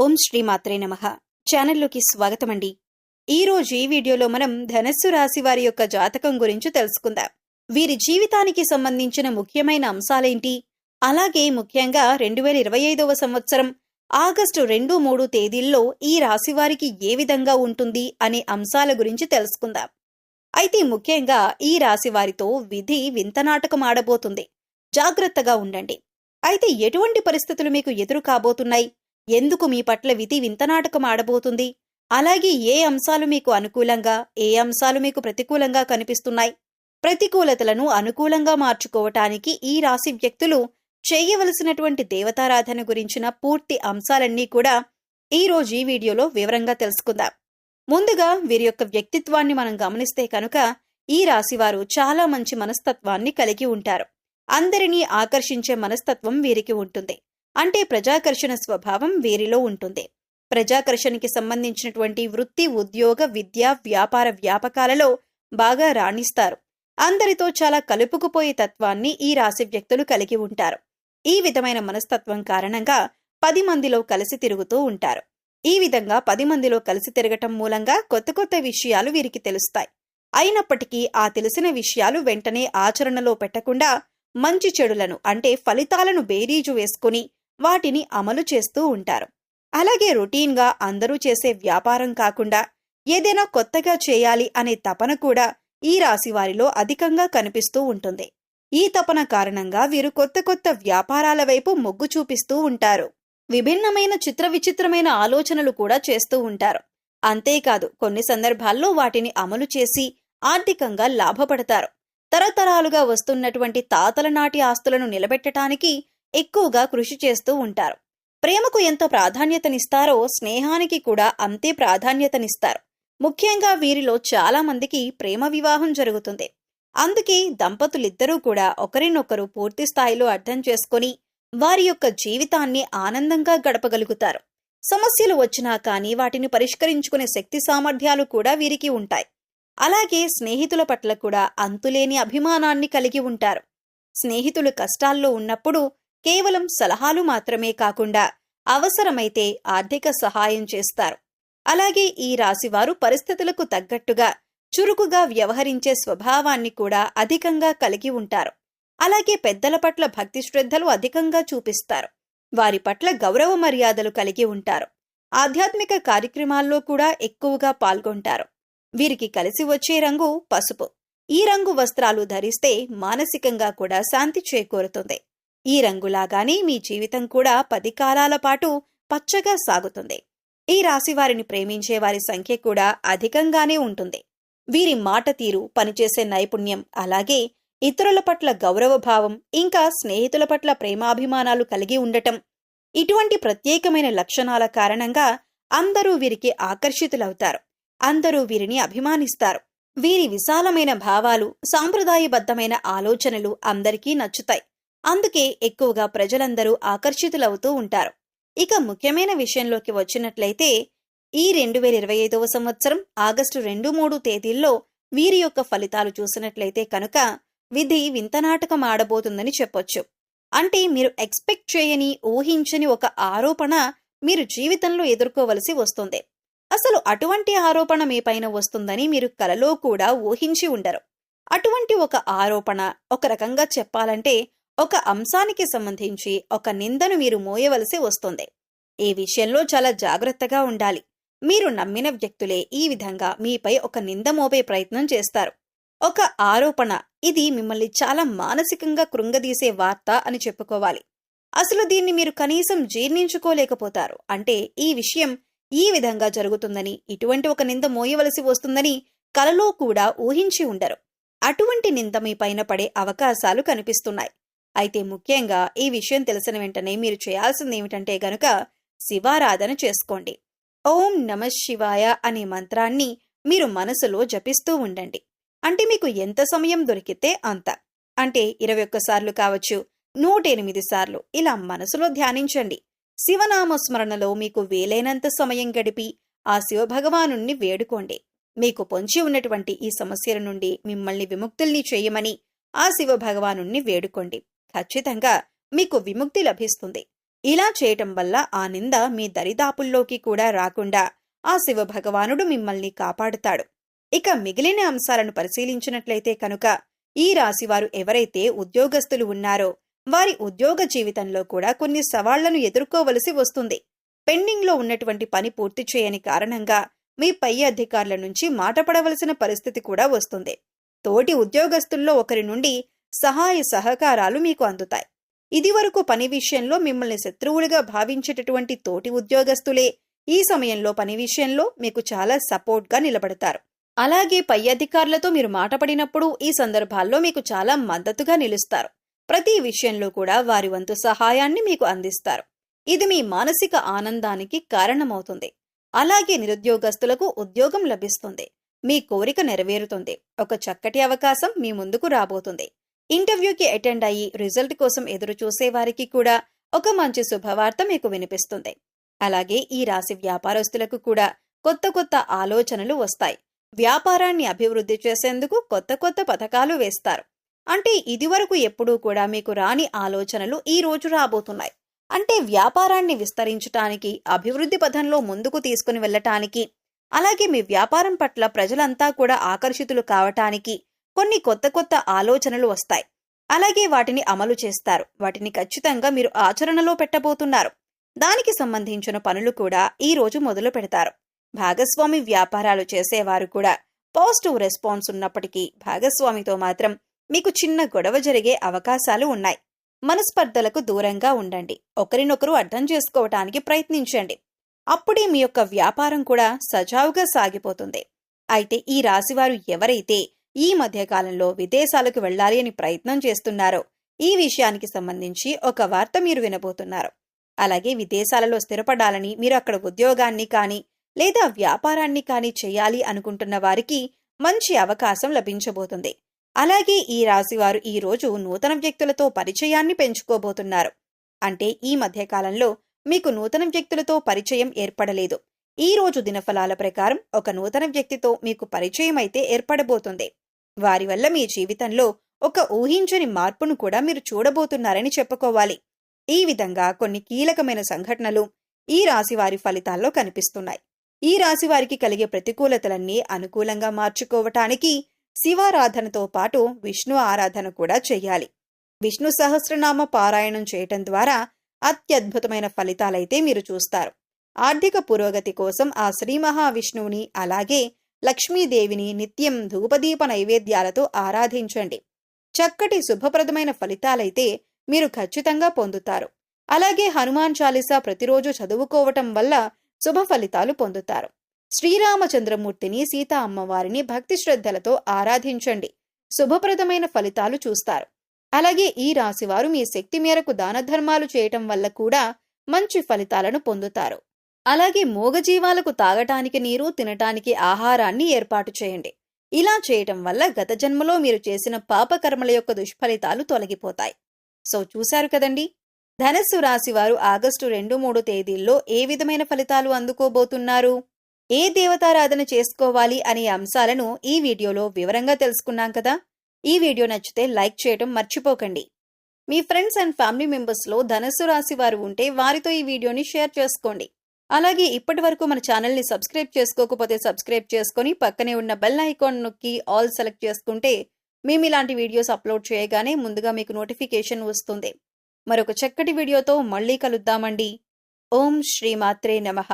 ఓం శ్రీ మాత్రే నమః. ఛానల్లోకి స్వాగతమండి. ఈరోజు ఈ వీడియోలో మనం ధనస్సు రాశి వారి యొక్క జాతకం గురించి తెలుసుకుందాం. వీరి జీవితానికి సంబంధించిన ముఖ్యమైన అంశాలేంటి, అలాగే ముఖ్యంగా 2025వ సంవత్సరం ఆగస్టు 2-3 తేదీల్లో ఈ రాశి వారికి ఏ విధంగా ఉంటుంది అనే అంశాల గురించి తెలుసుకుందాం. అయితే ముఖ్యంగా ఈ రాశి వారితో విధి వింత నాటకం ఆడబోతుంది. జాగ్రత్తగా ఉండండి. అయితే ఎటువంటి పరిస్థితులు మీకు ఎదురు కాబోతున్నాయి, ఎందుకు మీ పట్ల విధి వింత నాటకం ఆడబోతుంది, అలాగే ఏ అంశాలు మీకు అనుకూలంగా, ఏ అంశాలు మీకు ప్రతికూలంగా కనిపిస్తున్నాయి, ప్రతికూలతలను అనుకూలంగా మార్చుకోవటానికి ఈ రాశి వ్యక్తులు చేయవలసినటువంటి దేవతారాధన గురించిన పూర్తి అంశాలన్నీ కూడా ఈరోజు ఈ వీడియోలో వివరంగా తెలుసుకుందాం. ముందుగా వీరి యొక్క వ్యక్తిత్వాన్ని మనం గమనిస్తే కనుక ఈ రాశివారు చాలా మంచి మనస్తత్వాన్ని కలిగి ఉంటారు. అందరినీ ఆకర్షించే మనస్తత్వం వీరికి ఉంటుంది. అంటే ప్రజాకర్షణ స్వభావం వీరిలో ఉంటుంది. ప్రజాకర్షణకి సంబంధించినటువంటి వృత్తి, ఉద్యోగ, విద్య, వ్యాపార వ్యాపకాలలో బాగా రాణిస్తారు. అందరితో చాలా కలుపుకుపోయే తత్వాన్ని ఈ రాశి వ్యక్తులు కలిగి ఉంటారు. ఈ విధమైన మనస్తత్వం కారణంగా 10 మందిలో కలిసి తిరుగుతూ ఉంటారు. ఈ విధంగా 10 మందిలో కలిసి తిరగటం మూలంగా కొత్త కొత్త విషయాలు వీరికి తెలుస్తాయి. అయినప్పటికీ ఆ తెలిసిన విషయాలు వెంటనే ఆచరణలో పెట్టకుండా మంచి చెడులను అంటే ఫలితాలను బేరీజు వేసుకుని వాటిని అమలు చేస్తూ ఉంటారు. అలాగే రొటీన్గా అందరూ చేసే వ్యాపారం కాకుండా ఏదైనా కొత్తగా చేయాలి అనే తపన కూడా ఈ రాశి వారిలో అధికంగా కనిపిస్తూ ఉంటుంది. ఈ తపన కారణంగా వీరు కొత్త కొత్త వ్యాపారాల వైపు మొగ్గు చూపిస్తూ ఉంటారు. విభిన్నమైన చిత్ర విచిత్రమైన ఆలోచనలు కూడా చేస్తూ ఉంటారు. అంతేకాదు కొన్ని సందర్భాల్లో వాటిని అమలు చేసి ఆర్థికంగా లాభపడతారు. తరతరాలుగా వస్తున్నటువంటి తాతల నాటి ఆస్తులను నిలబెట్టడానికి ఎక్కువగా కృషి చేస్తూ ఉంటారు. ప్రేమకు ఎంత ప్రాధాన్యతనిస్తారో స్నేహానికి కూడా అంతే ప్రాధాన్యతనిస్తారు. ముఖ్యంగా వీరిలో చాలా మందికి ప్రేమ వివాహం జరుగుతుంది. అందుకే దంపతులిద్దరూ కూడా ఒకరినొకరు పూర్తి స్థాయిలో అర్థం చేసుకొని వారి యొక్క జీవితాన్ని ఆనందంగా గడపగలుగుతారు. సమస్యలు వచ్చినా కానీ వాటిని పరిష్కరించుకునే శక్తి సామర్థ్యాలు కూడా వీరికి ఉంటాయి. అలాగే స్నేహితుల పట్ల కూడా అంతులేని అభిమానాన్ని కలిగి ఉంటారు. స్నేహితులు కష్టాల్లో ఉన్నప్పుడు కేవలం సలహాలు మాత్రమే కాకుండా అవసరమైతే ఆర్థిక సహాయం చేస్తారు. అలాగే ఈ రాశివారు పరిస్థితులకు తగ్గట్టుగా చురుకుగా వ్యవహరించే స్వభావాన్ని కూడా అధికంగా కలిగి ఉంటారు. అలాగే పెద్దల పట్ల భక్తి శ్రద్ధలు అధికంగా చూపిస్తారు. వారి పట్ల గౌరవ మర్యాదలు కలిగి ఉంటారు. ఆధ్యాత్మిక కార్యక్రమాల్లో కూడా ఎక్కువగా పాల్గొంటారు. వీరికి కలిసి వచ్చే రంగు పసుపు. ఈ రంగు వస్త్రాలు ధరిస్తే మానసికంగా కూడా శాంతి చేకూరుతుంది. ఈ రంగులాగానే మీ జీవితం కూడా 10 కాలాల పాటు పచ్చగా సాగుతుంది. ఈ రాశి వారిని ప్రేమించే వారి సంఖ్య కూడా అధికంగానే ఉంటుంది. వీరి మాట తీరు, పనిచేసే నైపుణ్యం, అలాగే ఇతరుల పట్ల గౌరవభావం, ఇంకా స్నేహితుల పట్ల ప్రేమాభిమానాలు కలిగి ఉండటం, ఇటువంటి ప్రత్యేకమైన లక్షణాల కారణంగా అందరూ వీరికి ఆకర్షితులవుతారు. అందరూ వీరిని అభిమానిస్తారు. వీరి విశాలమైన భావాలు, సాంప్రదాయబద్ధమైన ఆలోచనలు అందరికీ నచ్చుతాయి. అందుకే ఎక్కువగా ప్రజలందరూ ఆకర్షితులవుతూ ఉంటారు. ఇక ముఖ్యమైన విషయంలోకి వచ్చినట్లయితే ఈ 2025వ సంవత్సరం ఆగస్టు 2-3 తేదీల్లో వీరి యొక్క ఫలితాలు చూసినట్లయితే కనుక విధి వింత నాటకం ఆడబోతుందని చెప్పొచ్చు. అంటే మీరు ఎక్స్పెక్ట్ చేయని, ఊహించని ఒక ఆరోపణ మీరు జీవితంలో ఎదుర్కోవలసి వస్తుంది. అసలు అటువంటి ఆరోపణ మీ పైన వస్తుందని మీరు కలలో కూడా ఊహించి ఉండరు. అటువంటి ఒక ఆరోపణ, ఒక రకంగా చెప్పాలంటే ఒక అంశానికి సంబంధించి ఒక నిందను మీరు మోయవలసి వస్తుంది. ఈ విషయంలో చాలా జాగ్రత్తగా ఉండాలి. మీరు నమ్మిన వ్యక్తులే ఈ విధంగా మీపై ఒక నింద మోపే ప్రయత్నం చేస్తారు. ఒక ఆరోపణ, ఇది మిమ్మల్ని చాలా మానసికంగా కృంగదీసే వార్త అని చెప్పుకోవాలి. అసలు దీన్ని మీరు కనీసం జీర్ణించుకోలేకపోతారు. అంటే ఈ విషయం ఈ విధంగా జరుగుతుందని, ఇటువంటి ఒక నింద మోయవలసి వస్తుందని కలలో కూడా ఊహించి ఉండరు. అటువంటి నింద మీ పైన పడే అవకాశాలు కనిపిస్తున్నాయి. అయితే ముఖ్యంగా ఈ విషయం తెలిసిన వెంటనే మీరు చేయాల్సింది ఏమిటంటే గనుక శివారాధన చేసుకోండి. ఓం నమః శివాయ అనే మంత్రాన్ని మీరు మనసులో జపిస్తూ ఉండండి. అంటే మీకు ఎంత సమయం దొరికితే అంత. అంటే 21 సార్లు కావచ్చు, 108 సార్లు ఇలా మనసులో ధ్యానించండి. శివనామస్మరణలో మీకు వీలైనంత సమయం గడిపి ఆ శివభగవానుణ్ణి వేడుకోండి. మీకు పొంచి ఉన్నటువంటి ఈ సమస్యల నుండి మిమ్మల్ని విముక్తుల్ని చేయమని ఆ శివభగవానుణ్ణి వేడుకోండి. ఖచ్చితంగా మీకు విముక్తి లభిస్తుంది. ఇలా చేయటం వల్ల ఆ నింద మీ దరిదాపుల్లోకి కూడా రాకుండా ఆ శివ భగవానుడు మిమ్మల్ని కాపాడుతాడు. ఇక మిగిలిన అంశాలను పరిశీలించినట్లయితే కనుక ఈ రాశివారు ఎవరైతే ఉద్యోగస్తులు ఉన్నారో వారి ఉద్యోగ జీవితంలో కూడా కొన్ని సవాళ్లను ఎదుర్కోవలసి వస్తుంది. పెండింగ్లో ఉన్నటువంటి పని పూర్తి చేయని కారణంగా మీ పై అధికారుల నుంచి మాట పడవలసిన పరిస్థితి కూడా వస్తుంది. తోటి ఉద్యోగస్తుల్లో ఒకరి నుండి సహాయ సహకారాలు మీకు అందుతాయి. ఇదివరకు పని విషయంలో మిమ్మల్ని శత్రువులుగా భావించేటటువంటి తోటి ఉద్యోగస్తులే ఈ సమయంలో పని విషయంలో మీకు చాలా సపోర్ట్గా నిలబడతారు. అలాగే పై అధికారులతో మీరు మాటపడినప్పుడు ఈ సందర్భాల్లో మీకు చాలా మద్దతుగా నిలుస్తారు. ప్రతి విషయంలో కూడా వారి వంతు సహాయాన్ని మీకు అందిస్తారు. ఇది మీ మానసిక ఆనందానికి కారణమవుతుంది. అలాగే నిరుద్యోగస్తులకు ఉద్యోగం లభిస్తుంది. మీ కోరిక నెరవేరుతుంది. ఒక చక్కటి అవకాశం మీ ముందుకు రాబోతుంది. ఇంటర్వ్యూకి అటెండ్ అయ్యి రిజల్ట్ కోసం ఎదురు చూసే వారికి కూడా ఒక మంచి శుభవార్త మీకు వినిపిస్తుంది. అలాగే ఈ రాశి వ్యాపారస్తులకు కూడా కొత్త కొత్త ఆలోచనలు వస్తాయి. వ్యాపారాన్ని అభివృద్ధి చేసేందుకు కొత్త కొత్త పథకాలు వేస్తారు. అంటే ఇదివరకు ఎప్పుడూ కూడా మీకు రాని ఆలోచనలు ఈ రోజు రాబోతున్నాయి. అంటే వ్యాపారాన్ని విస్తరించటానికి, అభివృద్ధి పథంలో ముందుకు తీసుకుని వెళ్ళటానికి, అలాగే మీ వ్యాపారం పట్ల ప్రజలంతా కూడా ఆకర్షితులు కావటానికి కొన్ని కొత్త కొత్త ఆలోచనలు వస్తాయి. అలాగే వాటిని అమలు చేస్తారు. వాటిని ఖచ్చితంగా మీరు ఆచరణలో పెట్టబోతున్నారు. దానికి సంబంధించిన పనులు కూడా ఈ రోజు మొదలు పెడతారు. భాగస్వామి వ్యాపారాలు చేసేవారు కూడా పాజిటివ్ రెస్పాన్స్ ఉన్నప్పటికీ భాగస్వామితో మాత్రం మీకు చిన్న గొడవ జరిగే అవకాశాలు ఉన్నాయి. మనస్పర్ధలకు దూరంగా ఉండండి. ఒకరినొకరు అర్థం చేసుకోవటానికి ప్రయత్నించండి. అప్పుడే మీ యొక్క వ్యాపారం కూడా సజావుగా సాగిపోతుంది. అయితే ఈ రాశివారు ఎవరైతే ఈ మధ్యకాలంలో విదేశాలకు వెళ్లాలి అని ప్రయత్నం చేస్తున్నారో ఈ విషయానికి సంబంధించి ఒక వార్త మీరు వినబోతున్నారు. అలాగే విదేశాలలో స్థిరపడాలని, మీరు అక్కడ ఉద్యోగాన్ని కానీ లేదా వ్యాపారాన్ని కానీ చేయాలి అనుకుంటున్న వారికి మంచి అవకాశం లభించబోతుంది. అలాగే ఈ రాశివారు ఈ రోజు నూతన వ్యక్తులతో పరిచయాన్ని పెంచుకోబోతున్నారు. అంటే ఈ మధ్యకాలంలో మీకు నూతన వ్యక్తులతో పరిచయం ఏర్పడలేదు. ఈ రోజు దినఫలాల ప్రకారం ఒక నూతన వ్యక్తితో మీకు పరిచయం అయితే ఏర్పడబోతుంది. వారి వల్ల మీ జీవితంలో ఒక ఊహించని మార్పును కూడా మీరు చూడబోతున్నారని చెప్పుకోవాలి. ఈ విధంగా కొన్ని కీలకమైన సంఘటనలు ఈ రాశివారి ఫలితాల్లో కనిపిస్తున్నాయి. ఈ రాశివారికి కలిగే ప్రతికూలతలన్నీ అనుకూలంగా మార్చుకోవటానికి శివారాధనతో పాటు విష్ణు ఆరాధన కూడా చెయ్యాలి. విష్ణు సహస్రనామ పారాయణం చేయటం ద్వారా అత్యద్భుతమైన ఫలితాలైతే మీరు చూస్తారు. ఆర్థిక పురోగతి కోసం ఆ శ్రీ మహావిష్ణువుని అలాగే లక్ష్మీదేవిని నిత్యం ధూపదీప నైవేద్యాలతో ఆరాధించండి. చక్కటి శుభప్రదమైన ఫలితాలైతే మీరు ఖచ్చితంగా పొందుతారు. అలాగే హనుమాన్ చాలీసా ప్రతిరోజు చదువుకోవటం వల్ల శుభ ఫలితాలు పొందుతారు. శ్రీరామచంద్రమూర్తిని, సీతా అమ్మవారిని భక్తి శ్రద్ధలతో ఆరాధించండి. శుభప్రదమైన ఫలితాలు చూస్తారు. అలాగే ఈ రాశివారు మీ శక్తి మేరకు దాన ధర్మాలు చేయటం వల్ల కూడా మంచి ఫలితాలను పొందుతారు. అలాగే మూగజీవాలకు తాగటానికి నీరు, తినటానికి ఆహారాన్ని ఏర్పాటు చేయండి. ఇలా చేయటం వల్ల గత జన్మలో మీరు చేసిన పాపకర్మల యొక్క దుష్ఫలితాలు తొలగిపోతాయి. సో చూశారు కదండి, ధనస్సు రాశివారు ఆగస్టు 2-3 తేదీల్లో ఏ విధమైన ఫలితాలు అందుకోబోతున్నారు, ఏ దేవతారాధన చేసుకోవాలి అనే అంశాలను ఈ వీడియోలో వివరంగా తెలుసుకున్నాం కదా. ఈ వీడియో నచ్చితే లైక్ చేయడం మర్చిపోకండి. మీ ఫ్రెండ్స్ అండ్ ఫ్యామిలీ మెంబర్స్లో ధనస్సు రాశి వారు ఉంటే వారితో ఈ వీడియోని షేర్ చేసుకోండి. అలాగే ఇప్పటి వరకు మన ఛానల్ని సబ్స్క్రైబ్ చేసుకోకపోతే సబ్స్క్రైబ్ చేసుకొని పక్కనే ఉన్న బెల్ ఐకాన్ నొక్కి ఆల్ సెలెక్ట్ చేసుకుంటే మేము ఇలాంటి వీడియోస్ అప్లోడ్ చేయగానే ముందుగా మీకు నోటిఫికేషన్ వస్తుంది. మరొక చక్కటి వీడియోతో మళ్ళీ కలుద్దామండి. ఓం శ్రీమాత్రే నమః.